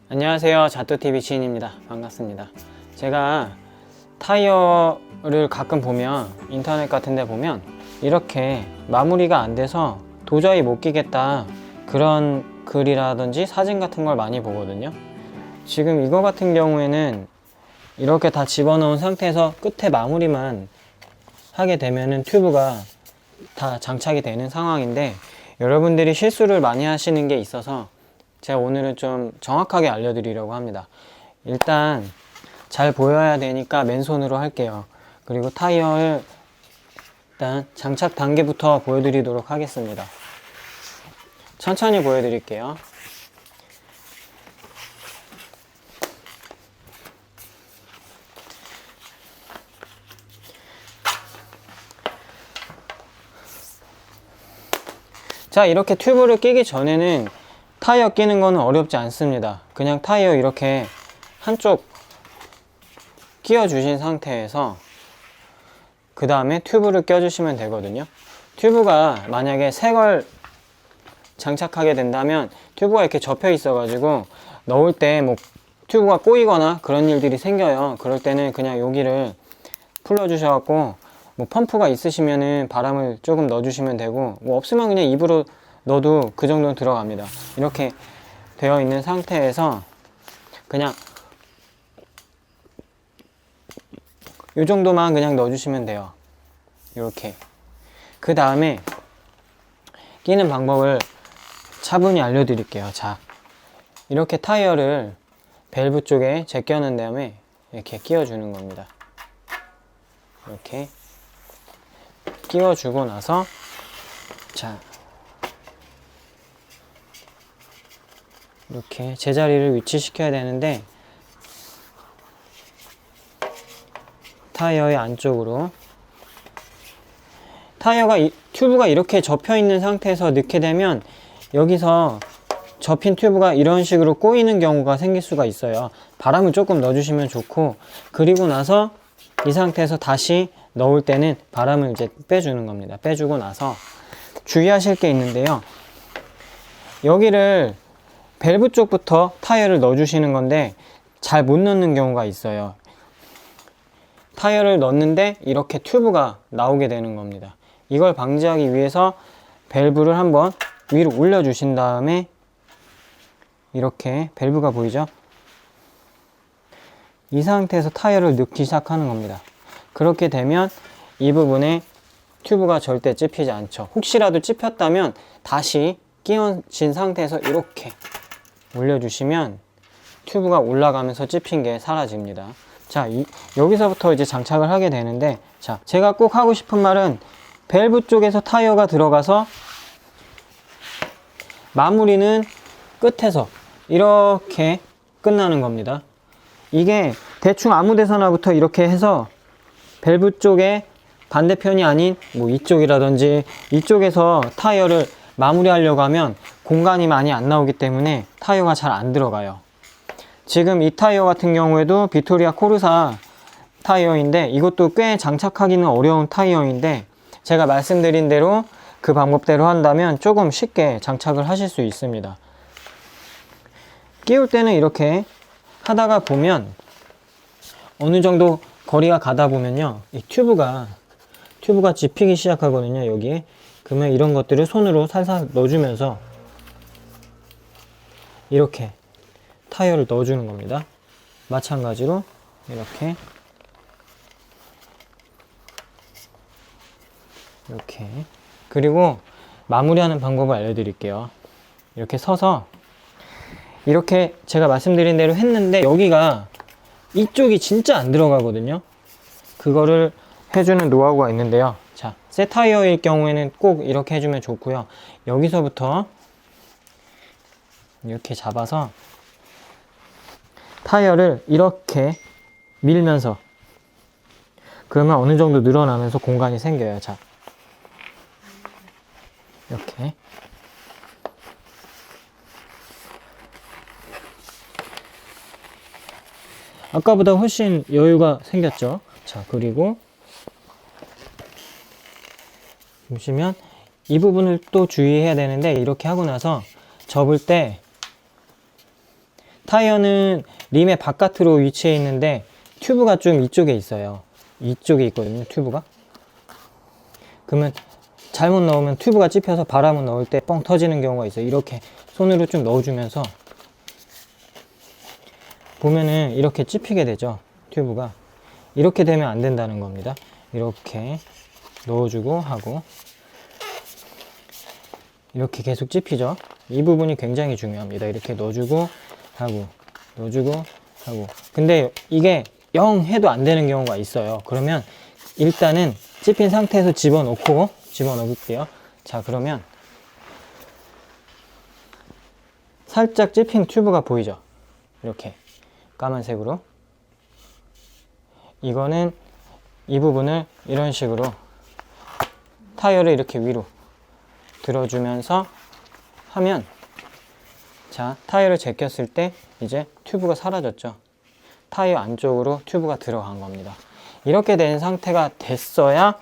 안녕하세요, 자뚜TV 지인입니다. 반갑습니다. 제가 타이어를 가끔 보면 인터넷 같은 데 보면 이렇게 마무리가 안 돼서 도저히 못 끼겠다, 그런 글이라든지 사진 같은 걸 많이 보거든요. 지금 이거 같은 경우에는 이렇게 다 집어넣은 상태에서 끝에 마무리만 하게 되면은 튜브가 다 장착이 되는 상황인데, 여러분들이 실수를 많이 하시는 게 있어서 제가 오늘은 좀 정확하게 알려드리려고 합니다. 일단 잘 보여야 되니까 맨손으로 할게요. 그리고 타이어를 일단 장착 단계부터 보여드리도록 하겠습니다. 천천히 보여드릴게요. 자, 이렇게 튜브를 끼기 전에는 타이어 끼는 거는 어렵지 않습니다. 그냥 타이어 이렇게 한쪽 끼워 주신 상태에서 그 다음에 튜브를 껴 주시면 되거든요. 튜브가 만약에 새 걸 장착하게 된다면 튜브가 이렇게 접혀 있어 가지고 넣을 때 뭐 튜브가 꼬이거나 그런 일들이 생겨요. 그럴 때는 그냥 여기를 풀러 주셔 갖고 뭐 펌프가 있으시면은 바람을 조금 넣어 주시면 되고, 뭐 없으면 그냥 입으로 넣어도 그 정도는 들어갑니다. 이렇게 되어 있는 상태에서 그냥 이 정도만 그냥 넣어 주시면 돼요. 이렇게. 그 다음에 끼는 방법을 차분히 알려드릴게요. 자, 이렇게 타이어를 밸브 쪽에 제껴 놓은 다음에 이렇게 끼워 주는 겁니다. 이렇게 끼워 주고 나서, 자, 이렇게 제자리를 위치시켜야 되는데, 타이어의 안쪽으로 튜브가 이렇게 접혀 있는 상태에서 넣게 되면 여기서 접힌 튜브가 이런 식으로 꼬이는 경우가 생길 수가 있어요. 바람을 조금 넣어주시면 좋고, 그리고 나서 이 상태에서 다시 넣을 때는 바람을 이제 빼주는 겁니다. 빼주고 나서 주의하실 게 있는데요, 여기를 밸브 쪽부터 타이어를 넣어주시는 건데 잘 못 넣는 경우가 있어요. 타이어를 넣는데 이렇게 튜브가 나오게 되는 겁니다. 이걸 방지하기 위해서 밸브를 한번 위로 올려주신 다음에 이렇게 밸브가 보이죠? 이 상태에서 타이어를 넣기 시작하는 겁니다. 그렇게 되면 이 부분에 튜브가 절대 찝히지 않죠. 혹시라도 찝혔다면 다시 끼워진 상태에서 이렇게 올려주시면 튜브가 올라가면서 찝힌 게 사라집니다. 자, 여기서부터 이제 장착을 하게 되는데, 자, 제가 꼭 하고 싶은 말은 밸브 쪽에서 타이어가 들어가서 마무리는 끝에서 이렇게 끝나는 겁니다. 이게 대충 아무 데서나부터 이렇게 해서 밸브 쪽에 반대편이 아닌 뭐 이쪽이라든지 이쪽에서 타이어를 마무리하려고 하면 공간이 많이 안 나오기 때문에 타이어가 잘 안 들어가요. 지금 이 타이어 같은 경우에도 비토리아 코르사 타이어인데 이것도 꽤 장착하기는 어려운 타이어인데, 제가 말씀드린 대로 그 방법대로 한다면 조금 쉽게 장착을 하실 수 있습니다. 끼울 때는 이렇게 하다가 보면 어느 정도 거리가 가다 보면요, 이 튜브가 집히기 시작하거든요. 여기에. 그러면 이런 것들을 손으로 살살 넣어주면서 이렇게 타이어를 넣어주는 겁니다. 마찬가지로 이렇게. 그리고 마무리하는 방법을 알려드릴게요. 이렇게 서서 이렇게 제가 말씀드린 대로 했는데 여기가 이쪽이 진짜 안 들어가거든요. 그거를 해주는 노하우가 있는데요. 자, 새 타이어일 경우에는 꼭 이렇게 해주면 좋고요. 여기서부터 이렇게 잡아서 타이어를 이렇게 밀면서, 그러면 어느 정도 늘어나면서 공간이 생겨요. 자, 이렇게. 아까보다 훨씬 여유가 생겼죠. 자, 그리고 보시면 이 부분을 또 주의해야 되는데, 이렇게 하고 나서 접을 때 타이어는 림의 바깥으로 위치해 있는데 튜브가 좀 이쪽에 있어요. 이쪽에 있거든요, 튜브가. 그러면 잘못 넣으면 튜브가 찝혀서 바람을 넣을 때 뻥 터지는 경우가 있어요. 이렇게 손으로 좀 넣어주면서 보면은 이렇게 찝히게 되죠, 튜브가. 이렇게 되면 안 된다는 겁니다. 이렇게 넣어주고 하고, 이렇게 계속 찝히죠. 이 부분이 굉장히 중요합니다. 이렇게 넣어주고 하고, 넣어주고 하고. 근데 이게 영 해도 안 되는 경우가 있어요. 그러면 일단은 찝힌 상태에서 집어넣을게요. 자, 그러면 살짝 찝힌 튜브가 보이죠? 이렇게 까만색으로. 이거는 이 부분을 이런 식으로 타이어를 이렇게 위로 들어주면서 하면, 자, 타이어를 제꼈을 때 이제 튜브가 사라졌죠. 타이어 안쪽으로 튜브가 들어간 겁니다. 이렇게 된 상태가 됐어야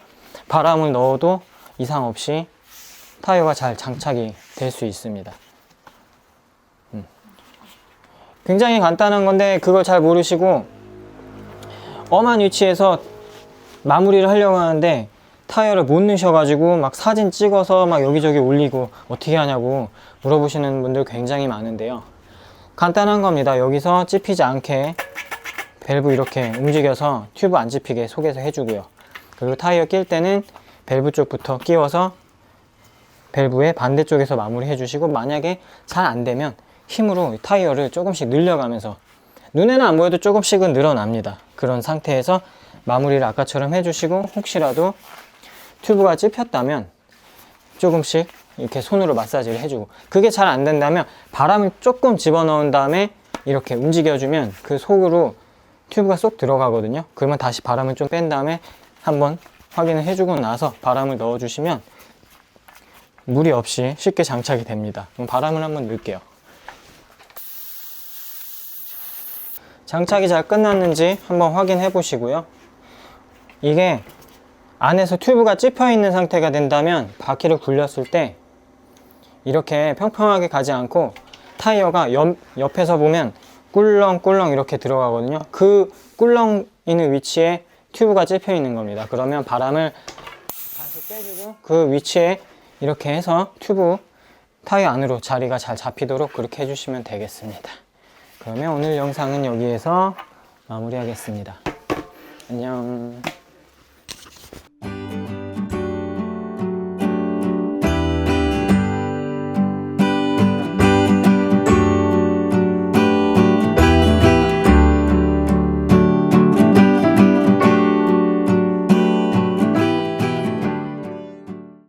바람을 넣어도 이상 없이 타이어가 잘 장착이 될 수 있습니다. 굉장히 간단한 건데 그걸 잘 모르시고 엄한 위치에서 마무리를 하려고 하는데 타이어를 못 넣으셔가지고 막 사진 찍어서 막 여기저기 올리고 어떻게 하냐고 물어보시는 분들 굉장히 많은데요. 간단한 겁니다. 여기서 찝히지 않게 밸브 이렇게 움직여서 튜브 안 찝히게 속에서 해주고요. 그리고 타이어 낄 때는 밸브 쪽부터 끼워서 밸브의 반대쪽에서 마무리 해주시고, 만약에 잘 안되면 힘으로 타이어를 조금씩 늘려가면서, 눈에는 안 보여도 조금씩은 늘어납니다. 그런 상태에서 마무리를 아까처럼 해주시고, 혹시라도 튜브가 찝혔다면 조금씩 이렇게 손으로 마사지를 해주고, 그게 잘 안 된다면 바람을 조금 집어넣은 다음에 이렇게 움직여주면 그 속으로 튜브가 쏙 들어가거든요. 그러면 다시 바람을 좀 뺀 다음에 한번 확인을 해주고 나서 바람을 넣어주시면 무리 없이 쉽게 장착이 됩니다. 그럼 바람을 한번 넣을게요. 장착이 잘 끝났는지 한번 확인해 보시고요. 이게 안에서 튜브가 찝혀 있는 상태가 된다면 바퀴를 굴렸을 때 이렇게 평평하게 가지 않고 타이어가 옆에서 보면 꿀렁꿀렁 이렇게 들어가거든요. 그 꿀렁 있는 위치에 튜브가 찝혀 있는 겁니다. 그러면 바람을 다시 빼주고 그 위치에 이렇게 해서 튜브 타이어 안으로 자리가 잘 잡히도록 그렇게 해주시면 되겠습니다. 그러면 오늘 영상은 여기에서 마무리하겠습니다. 안녕.